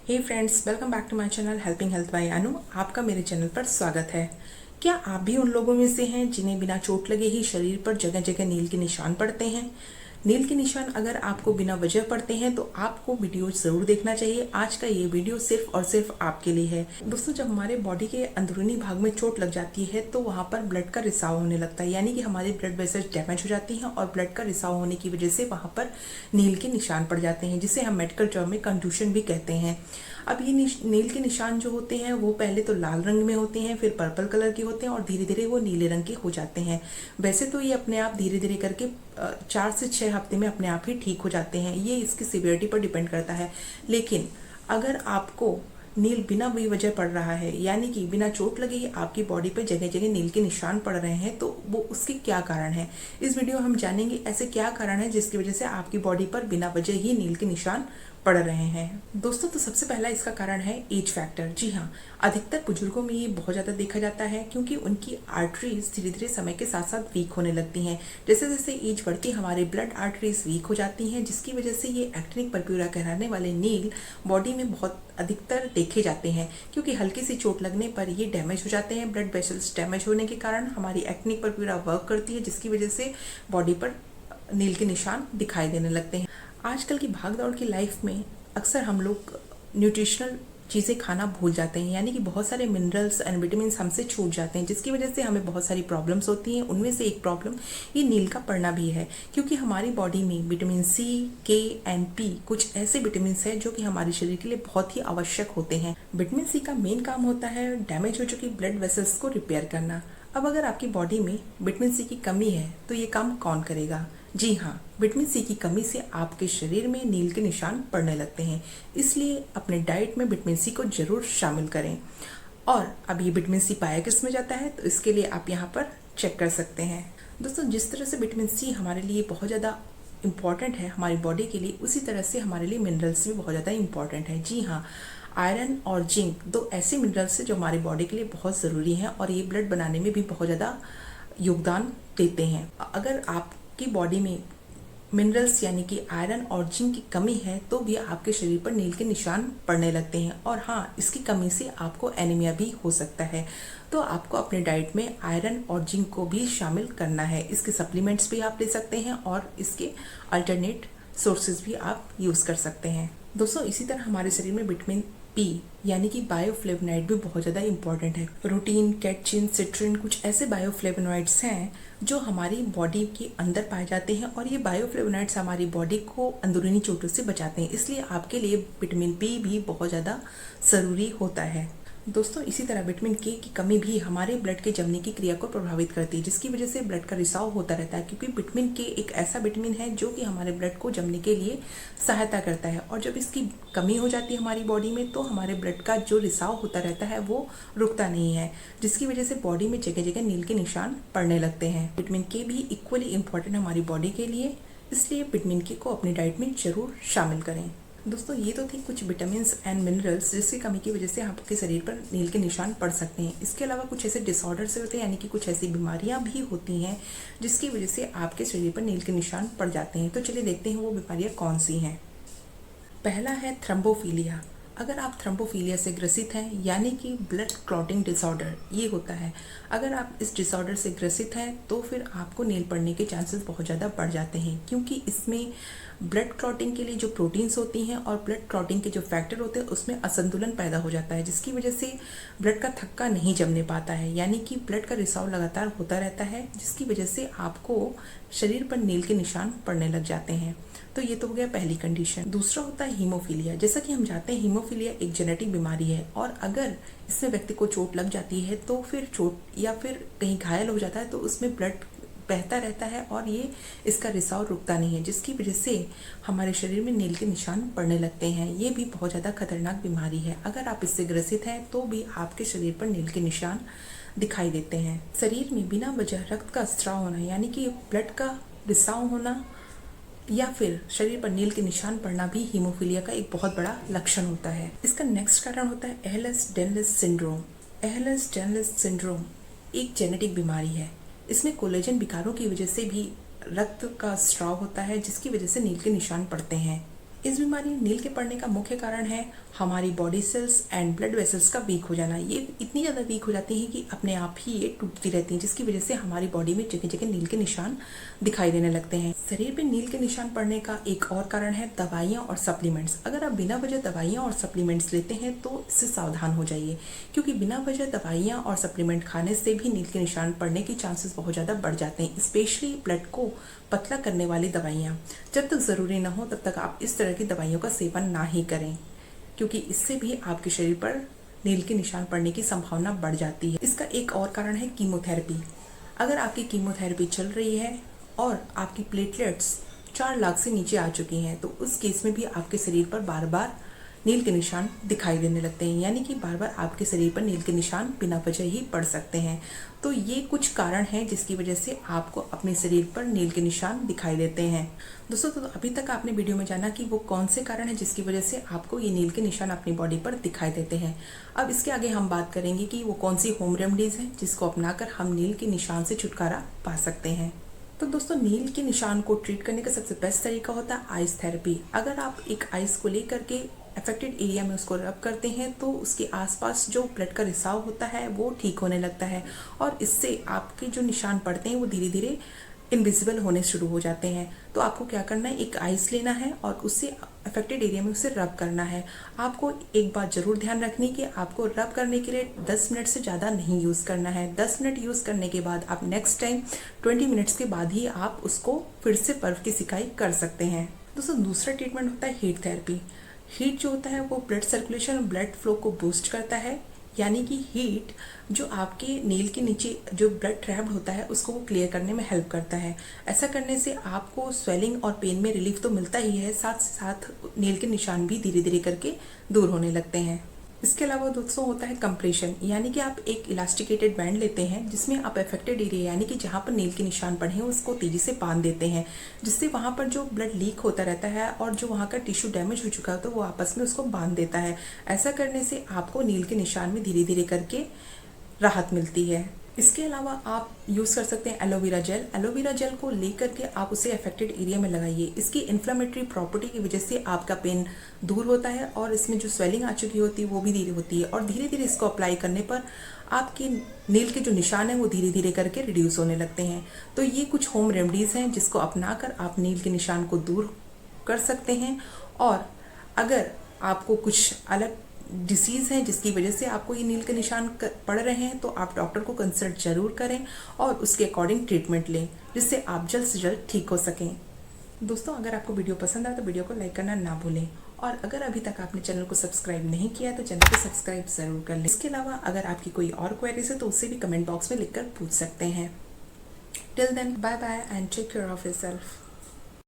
Hey friends, welcome back to my channel helping health by Anu. आपका मेरे channel पर स्वागत है। क्या आप भी उन लोगों में से हैं जिन्हें बिना चोट लगे ही शरीर पर जगह जगह नील के निशान पड़ते हैं? नील के निशान अगर आपको बिना वजह पड़ते हैं तो आपको वीडियो ज़रूर देखना चाहिए। आज का ये वीडियो सिर्फ और सिर्फ आपके लिए है। दोस्तों, जब हमारे बॉडी के अंदरूनी भाग में चोट लग जाती है तो वहाँ पर ब्लड का रिसाव होने लगता है, यानी कि हमारी ब्लड वेसल्स डैमेज हो जाती हैं और ब्लड का रिसाव होने की वजह से वहाँ पर नील के निशान पड़ जाते हैं, जिसे हम मेडिकल टर्म में कंट्यूशन भी कहते हैं। अब ये नील के निशान जो होते हैं वो पहले तो लाल रंग में होते हैं, फिर पर्पल कलर के होते हैं और धीरे धीरे वो नीले रंग के हो जाते हैं। वैसे तो ये अपने आप धीरे धीरे करके 4 से 6 हफ्ते में अपने आप ही ठीक हो जाते हैं। ये इसकी सीवियरिटी पर डिपेंड करता है। लेकिन अगर आपको नील बिना बेवजह पड़ रहा है, यानी कि बिना चोट लगे ही आपकी बॉडी पर जगह जगह नील के निशान पड़ रहे हैं, तो वो उसके क्या कारण है, इस वीडियो हम जानेंगे। ऐसे क्या कारण है जिसकी वजह से आपकी बॉडी पर बिना वजह ही नील के निशान पड़ रहे हैं। दोस्तों, तो सबसे पहला इसका कारण है एज फैक्टर। जी हाँ, अधिकतर बुजुर्गों में ये बहुत ज़्यादा देखा जाता है क्योंकि उनकी आर्टरीज धीरे धीरे समय के साथ साथ वीक होने लगती हैं। जैसे जैसे एज बढ़ती है हमारे ब्लड आर्टरीज वीक हो जाती हैं, जिसकी वजह से ये एक्टिनिक पर्प्यूरा कहलाने वाले नील बॉडी में बहुत अधिकतर देखे जाते हैं, क्योंकि हल्की सी चोट लगने पर ये डैमेज हो जाते हैं। ब्लड वेसल्स डैमेज होने के कारण हमारी एक्टिनिक पर्प्यूरा वर्क करती है, जिसकी वजह से बॉडी पर नील के निशान दिखाई देने लगते हैं। आजकल की भागदौड़ की लाइफ में अक्सर हम लोग न्यूट्रिशनल चीज़ें खाना भूल जाते हैं, यानी कि बहुत सारे मिनरल्स एंड विटामिन हमसे छूट जाते हैं, जिसकी वजह से हमें बहुत सारी प्रॉब्लम्स होती हैं। उनमें से एक प्रॉब्लम ये नील का पड़ना भी है, क्योंकि हमारी बॉडी में विटामिन सी, के एंड पी कुछ ऐसे विटामिन हैं जो कि हमारे शरीर के लिए बहुत ही आवश्यक होते हैं। विटामिन सी का मेन काम होता है डैमेज हो चुकी ब्लड वेसल्स को रिपेयर करना। अब अगर आपकी बॉडी में विटामिन सी की कमी है तो ये काम कौन करेगा? जी हाँ, विटामिन सी की कमी से आपके शरीर में नील के निशान पड़ने लगते हैं। इसलिए अपने डाइट में विटामिन सी को जरूर शामिल करें। और अब ये विटामिन सी पाया किस में जाता है, तो इसके लिए आप यहाँ पर चेक कर सकते हैं। दोस्तों, जिस तरह से विटामिन सी हमारे लिए बहुत ज़्यादा इम्पॉर्टेंट है हमारी बॉडी के लिए, उसी तरह से हमारे लिए मिनरल्स भी बहुत ज़्यादा इम्पॉर्टेंट है। जी हाँ, आयरन और जिंक दो ऐसे मिनरल्स हैं जो हमारी बॉडी के लिए बहुत ज़रूरी हैं और ये ब्लड बनाने में भी बहुत ज़्यादा योगदान देते हैं। अगर आपकी बॉडी में मिनरल्स यानी कि आयरन और जिंक की कमी है तो भी आपके शरीर पर नील के निशान पड़ने लगते हैं। और हाँ, इसकी कमी से आपको एनीमिया भी हो सकता है। तो आपको अपने डाइट में आयरन और जिंक को भी शामिल करना है। इसके सप्लीमेंट्स भी आप ले सकते हैं और इसके अल्टरनेट सोर्सेज भी आप यूज़ कर सकते हैं। दोस्तों, इसी तरह हमारे शरीर में विटामिन पी यानी कि बायोफ्लेवोनॉइड भी बहुत ज़्यादा इंपॉर्टेंट है। रूटीन, कैटचिन, सिट्रिन कुछ ऐसे बायोफ्लेवोनॉइड्स हैं जो हमारी बॉडी के अंदर पाए जाते हैं और ये बायोफ्लेवोनॉइड्स हमारी बॉडी को अंदरूनी चोटों से बचाते हैं। इसलिए आपके लिए विटामिन बी भी बहुत ज़्यादा ज़रूरी होता है। दोस्तों, इसी तरह विटामिन के की कमी भी हमारे ब्लड के जमने की क्रिया को प्रभावित करती है, जिसकी वजह से ब्लड का रिसाव होता रहता है, क्योंकि विटामिन के एक ऐसा विटामिन है जो कि हमारे ब्लड को जमने के लिए सहायता करता है। और जब इसकी कमी हो जाती है हमारी बॉडी में तो हमारे ब्लड का जो रिसाव होता रहता है वो रुकता नहीं है, जिसकी वजह से बॉडी में जगह जगह नील के निशान पड़ने लगते हैं। विटामिन के भी इक्वली इम्पॉर्टेंट हमारी बॉडी के लिए, इसलिए विटामिन के को अपनी डाइट में जरूर शामिल करें। दोस्तों, ये तो थी कुछ विटामिन्स एंड मिनरल्स जिसकी कमी की वजह से आपके शरीर पर नील के निशान पड़ सकते हैं। इसके अलावा कुछ ऐसे डिसऑर्डर्स होते हैं, यानी कि कुछ ऐसी बीमारियां भी होती हैं जिसकी वजह से आपके शरीर पर नील के निशान पड़ जाते हैं। तो चलिए देखते हैं वो बीमारियां कौन सी हैं। पहला है थ्रम्बोफीलिया। अगर आप थ्रम्बोफीलिया से ग्रसित हैं, यानी कि ब्लड क्लॉटिंग डिसऑर्डर ये होता है, अगर आप इस डिसऑर्डर से ग्रसित हैं तो फिर आपको नील पड़ने के चांसेस बहुत ज़्यादा बढ़ जाते हैं, क्योंकि इसमें ब्लड क्लॉटिंग के लिए जो प्रोटीन्स होती हैं और ब्लड क्लॉटिंग के जो फैक्टर होते हैं उसमें असंतुलन पैदा हो जाता है, जिसकी वजह से ब्लड का थक्का नहीं जमने पाता है, यानी कि ब्लड का रिसाव लगातार होता रहता है, जिसकी वजह से आपको शरीर पर नील के निशान पड़ने लग जाते हैं। तो ये तो हो गया पहली कंडीशन। दूसरा होता है हीमोफीलिया। जैसा कि हम जानते हैं हीमोफीलिया एक जेनेटिक बीमारी है और अगर इसमें व्यक्ति को चोट लग जाती है तो फिर चोट या फिर कहीं घायल हो जाता है तो उसमें ब्लड बहता रहता है और ये इसका रिसाव रुकता नहीं है, जिसकी वजह से हमारे शरीर में नील के निशान पड़ने लगते हैं। ये भी बहुत ज़्यादा खतरनाक बीमारी है। अगर आप इससे ग्रसित हैं तो भी आपके शरीर पर नील के निशान दिखाई देते हैं। शरीर में बिना वजह रक्त का स्त्राव होना, यानी कि ब्लड का रिसाव होना या फिर शरीर पर नील के निशान पड़ना भी हीमोफीलिया का एक बहुत बड़ा लक्षण होता है। इसका नेक्स्ट कारण होता है एहलेस-डेनलेस सिंड्रोम। एहलेस-डेनलेस सिंड्रोम एक जेनेटिक बीमारी है। इसमें कोलेजन विकारों की वजह से भी रक्त का स्राव होता है, जिसकी वजह से नील के निशान पड़ते हैं। इस बीमारी नील के पड़ने का मुख्य कारण है हमारी body cells and blood vessels का वीक हो जाना। ये इतनी ज़्यादा वीक हो जाती हैं कि अपने आप ही ये टूटती रहती हैं, जिसकी वजह से हमारी बॉडी में जगह जगह नील के निशान दिखाई देने लगते हैं। शरीर पे नील के निशान पड़ने का एक और कारण है दवाइयाँ और सप्लीमेंट्स। अगर आप बिना वजह दवाइयाँ और सप्लीमेंट्स लेते हैं तो इससे सावधान हो जाइए, क्योंकि बिना वजह दवाइयाँ और सप्लीमेंट खाने से भी नील के निशान पड़ने के चांसेस बहुत ज़्यादा बढ़ जाते हैं। स्पेशली ब्लड को पतला करने वाली दवाइयाँ, जब तक ज़रूरी ना हो तब तक आप इस तरह की दवाइयों का सेवन ना ही करें, क्योंकि इससे भी आपके शरीर पर नील के निशान पड़ने की संभावना बढ़ जाती है। इसका एक और कारण है कीमोथेरेपी। अगर आपकी कीमोथेरेपी चल रही है और आपकी प्लेटलेट्स 4 लाख से नीचे आ चुकी हैं, तो उस केस में भी आपके शरीर पर बार बार नील के निशान दिखाई देने लगते हैं, यानी कि बार बार आपके शरीर पर नील के निशान बिना वजह ही पड़ सकते हैं। तो ये कुछ कारण हैं जिसकी वजह से आपको अपने शरीर पर नील के निशान दिखाई देते हैं। दोस्तों, तो अभी तक आपने वीडियो में जाना कि वो कौन से कारण हैं जिसकी वजह से आपको ये नील के निशान अपनी बॉडी पर दिखाई देते हैं। अब इसके आगे हम बात करेंगे कि वो कौन सी होम रेमेडीज़ हैं जिसको अपनाकर हम नील के निशान से छुटकारा पा सकते हैं। तो दोस्तों, नील के निशान को ट्रीट करने का सबसे बेस्ट तरीका होता है आइस थेरेपी। अगर आप एक आइस को लेकर के अफेक्टेड एरिया में उसको रब करते हैं तो उसके आसपास जो ब्लड का रिसाव होता है वो ठीक होने लगता है, और इससे आपके जो निशान पड़ते हैं वो धीरे धीरे इनविजिबल होने शुरू हो जाते हैं। तो आपको क्या करना है, एक आइस लेना है और उससे अफेक्टेड एरिया में उसे रब करना है। आपको एक बात ज़रूर ध्यान रखनी कि आपको रब करने के लिए 10 मिनट से ज़्यादा नहीं यूज़ करना है। 10 मिनट यूज़ करने के बाद आप नेक्स्ट टाइम 20 मिनट्स के बाद ही आप उसको फिर से बर्फ़ की सिकाई कर सकते हैं। दोस्तों, दूसरा ट्रीटमेंट होता है हीट थेरेपी। हीट जो होता है वो ब्लड सर्कुलेशन और ब्लड फ्लो को बूस्ट करता है, यानी कि हीट जो आपके नील के नीचे जो ब्लड ट्रैप्ड होता है उसको वो क्लियर करने में हेल्प करता है। ऐसा करने से आपको स्वेलिंग और पेन में रिलीफ तो मिलता ही है, साथ साथ नील के निशान भी धीरे धीरे करके दूर होने लगते हैं। इसके अलावा दोस्तों होता है कंप्रेशन, यानी कि आप एक इलास्टिकेटेड बैंड लेते हैं जिसमें आप अफेक्टेड एरिया यानी कि जहाँ पर नील के निशान पड़े हैं उसको तेज़ी से बांध देते हैं, जिससे वहाँ पर जो ब्लड लीक होता रहता है और जो वहाँ का टिश्यू डैमेज हो चुका है तो वो आपस में उसको बांध देता है। ऐसा करने से आपको नील के निशान में धीरे धीरे करके राहत मिलती है। इसके अलावा आप यूज़ कर सकते हैं एलोवेरा जेल। एलोवेरा जेल को लेकर के आप उसे अफेक्टेड एरिया में लगाइए। इसकी इन्फ्लेमेटरी प्रॉपर्टी की वजह से आपका पेन दूर होता है और इसमें जो स्वेलिंग आ चुकी होती है वो भी धीरे होती है, और धीरे धीरे इसको अप्लाई करने पर आपके नील के जो निशान है वो धीरे धीरे करके रिड्यूस होने लगते हैं। तो ये कुछ होम रेमेडीज़ हैं जिसको अपनाकर आप नील के निशान को दूर कर सकते हैं। और अगर आपको कुछ अलग डिसीज़ है जिसकी वजह से आपको ये नील के निशान पड़ रहे हैं तो आप डॉक्टर को कंसल्ट जरूर करें और उसके अकॉर्डिंग ट्रीटमेंट लें, जिससे आप जल्द से जल्द ठीक हो सकें। दोस्तों, अगर आपको वीडियो पसंद आए तो वीडियो को लाइक करना ना भूलें, और अगर अभी तक आपने चैनल को सब्सक्राइब नहीं किया तो चैनल को सब्सक्राइब ज़रूर कर लें। इसके अलावा अगर आपकी कोई और क्वेरीज है तो उससे भी कमेंट बॉक्स में लिखकर पूछ सकते हैं। Till then, bye bye and take care of yourself.